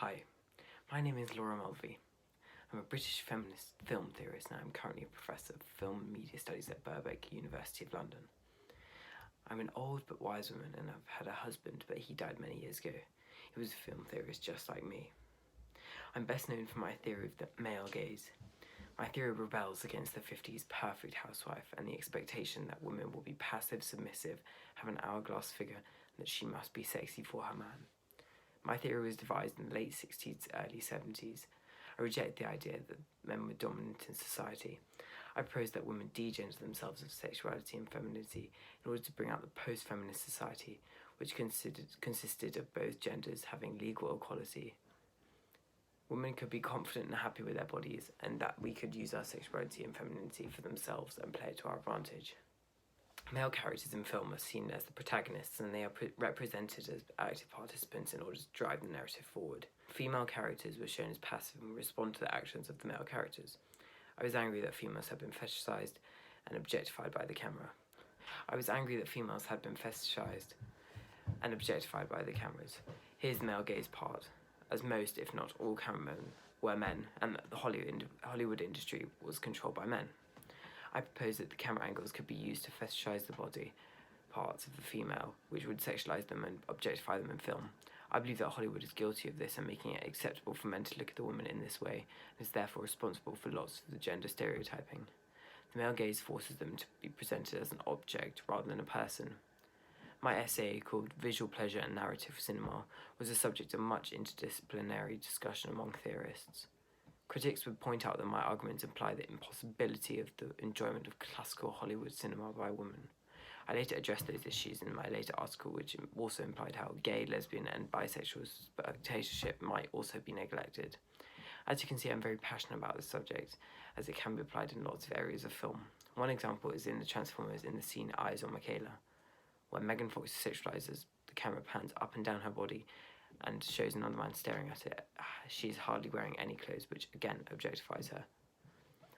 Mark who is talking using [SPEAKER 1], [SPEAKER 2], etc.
[SPEAKER 1] Hi, my name is Laura Mulvey. I'm a British feminist film theorist and I'm currently a professor of film and media studies at Birkbeck, University of London. I'm an old but wise woman and I've had a husband, but he died many years ago. He was a film theorist just like me. I'm best known for my theory of the male gaze. My theory rebels against the 50s perfect housewife and the expectation that women will be passive, submissive, have an hourglass figure, and that she must be sexy for her man. My theory was devised in the late 60s to early 70s. I reject the idea that men were dominant in society. I propose that women degender themselves of sexuality and femininity in order to bring out the post-feminist society, which consisted of both genders having legal equality. Women could be confident and happy with their bodies, and that we could use our sexuality and femininity for themselves and play it to our advantage. Male characters in film are seen as the protagonists and they are represented as active participants in order to drive the narrative forward. Female characters were shown as passive and respond to the actions of the male characters. I was angry that females had been fetishized and objectified by the camera. Here's the male gaze part. As most, if not all, cameramen were men, and that the Hollywood industry was controlled by men. I proposed that the camera angles could be used to fetishize the body parts of the female, which would sexualize them and objectify them in film. I believe that Hollywood is guilty of this and making it acceptable for men to look at the woman in this way, and is therefore responsible for lots of the gender stereotyping. The male gaze forces them to be presented as an object rather than a person. My essay, called Visual Pleasure and Narrative Cinema, was the subject of much interdisciplinary discussion among theorists. Critics would point out that my arguments imply the impossibility of the enjoyment of classical Hollywood cinema by women. I later addressed those issues in my later article, which also implied how gay, lesbian, and bisexual spectatorship might also be neglected. As you can see, I'm very passionate about this subject, as it can be applied in lots of areas of film. One example is in the Transformers in the scene Eyes on Michaela, where Megan Fox sexualizes, the camera pans up and down her body and shows another man staring at it. She is hardly wearing any clothes, which again objectifies her.